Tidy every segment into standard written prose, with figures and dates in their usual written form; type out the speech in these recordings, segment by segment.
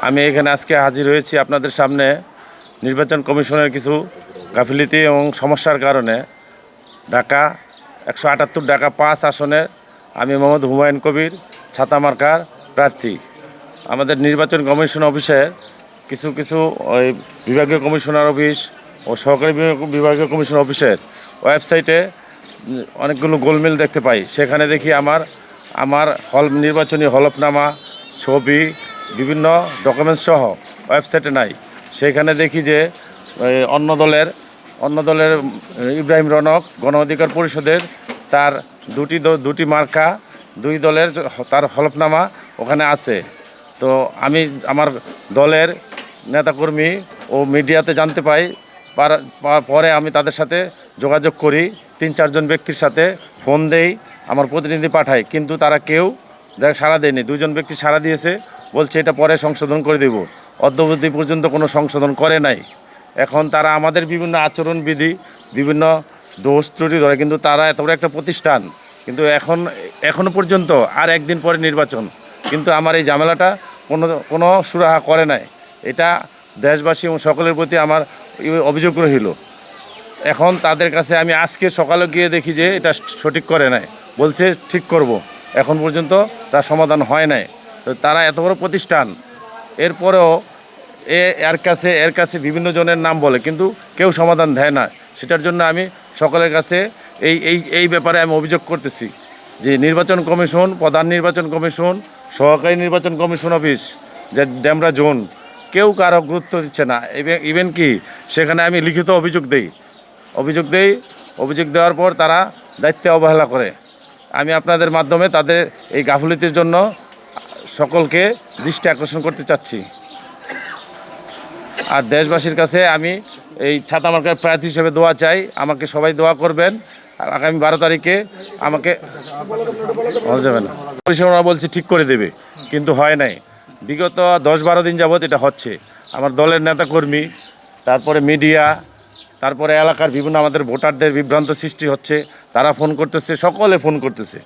আমি এখানে আজকে হাজির হয়েছি আপনাদের সামনে নির্বাচন কমিশনের কিছু গাফিলতি এবং সমস্যার কারণে ঢাকা 178 ঢাকা 5 আসনের আমি মোহাম্মদ হুমায়ুন কবির ছাতা মার্কার প্রার্থী। আমাদের নির্বাচন কমিশন অফিসের কিছু ওই বিভাগীয় কমিশনার অফিস ও সহকারী বিভাগীয় কমিশন অফিসের ওয়েবসাইটে অনেকগুলো গোলমেল দেখতে পাই। সেখানে দেখি আমার নির্বাচনী হলফনামা, ছবি, বিভিন্ন ডকুমেন্টস সহ ওয়েবসাইটে নাই। সেখানে দেখি যে অন্য দলের ইব্রাহিম রনক গণ অধিকার পরিষদের তার দুটি মার্কা, দুই দলের তার হলফনামা ওখানে আছে। তো আমি আমার দলের নেতাকর্মী ও মিডিয়াতে জানতে পাই, পরে আমি তাদের সাথে যোগাযোগ করি, 3-4 জন ব্যক্তির সাথে ফোন দেই, আমার প্রতিনিধি পাঠাই, কিন্তু তারা কেউ সাড়া দেয়নি। 2জন ব্যক্তি সাড়া দিয়েছে, বলছে এটা পরে সংশোধন করে দেব। অদ্যাবধি পর্যন্ত কোনো সংশোধন করে নাই। এখন তারা আমাদের বিভিন্ন আচরণবিধি, বিভিন্ন দোষ ত্রুটি ধরে, কিন্তু তারা এত বড় একটা প্রতিষ্ঠান, কিন্তু এখনও পর্যন্ত আর একদিন পরে নির্বাচন, কিন্তু আমার এই ঝামেলাটা কোনো সুরাহা করে নাই। এটা দেশবাসী এবং সকলের প্রতি আমার অভিযোগ রহিল। এখন তাদের কাছে আমি আজকে সকালে গিয়ে দেখি যে এটা সঠিক করে নাই, বলছে ঠিক করব। এখন পর্যন্ত তার সমাধান হয় নাই। তো তারা এত বড় প্রতিষ্ঠান, এরপরেও এর কাছে বিভিন্ন জনের নাম বলে, কিন্তু কেউ সমাধান দেয় না। সেটার জন্য আমি সকলের কাছে এই ব্যাপারে আমি অভিযোগ করতেছি যে নির্বাচন কমিশন, প্রধান নির্বাচন কমিশন, সহকারী নির্বাচন কমিশন অফিস, যে ডেমরা জোন, কেউ কারো গুরুত্ব দিচ্ছে না। ইভেন কি সেখানে আমি লিখিত অভিযোগ দেওয়ার পর তারা দায়িত্বে অবহেলা করে। আমি আপনাদের মাধ্যমে তাদের এই গাফিলতির জন্য সকলকে দৃষ্টি আকর্ষণ করতে চাচ্ছি। আর দেশবাসীর কাছে আমি এই ছাতা মার্কার প্রার্থী হিসেবে দোয়া চাই। আমাকে সবাই দোয়া করবেন। আগামী 12 তারিখে আমাকে বলা যাবে না, পরিষেবা বলছে ঠিক করে দেবে, কিন্তু হয় নাই। বিগত 10-12 দিন যাবৎ এটা হচ্ছে। আমার দলের নেতাকর্মী, তারপরে মিডিয়া, তারপরে এলাকার বিভিন্ন আমাদের ভোটারদের বিভ্রান্ত সৃষ্টি হচ্ছে। তারা ফোন করতেছে, সকলে ফোন করতেছে।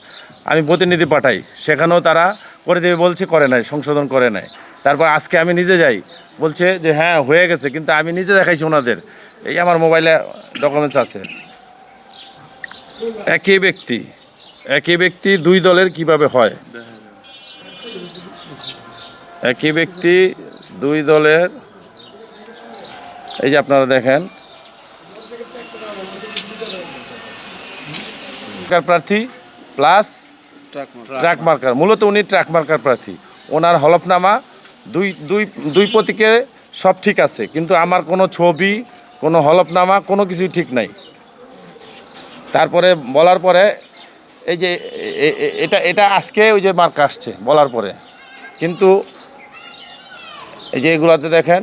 আমি প্রতিনিধি পাঠাই, সেখানেও তারা করে দেবে বলছে, করে নাই, সংশোধন করে নাই। তারপর আজকে আমি নিজে যাই, বলছে যে হ্যাঁ হয়ে গেছে, কিন্তু আমি নিজে দেখাইছি ওনাদের, এই আমার মোবাইলে ডকুমেন্টস আছে। একই ব্যক্তি দুই দলের কিভাবে হয়? একই ব্যক্তি দুই দলের, এই যে আপনারা দেখেন, প্রার্থী প্লাস ট্রাক মার্কার, মূলত উনি ট্রাক মার্কার প্রার্থী। ওনার হলফনামা দুই প্রতীকে সব ঠিক আছে, কিন্তু আমার কোনো ছবি, কোনো হলফনামা, কোনো কিছুই ঠিক নাই। তারপরে বলার পরে এই যে এটা আজকে ওই যে মার্কা আসছে বলার পরে, কিন্তু এই যে এগুলাতে দেখেন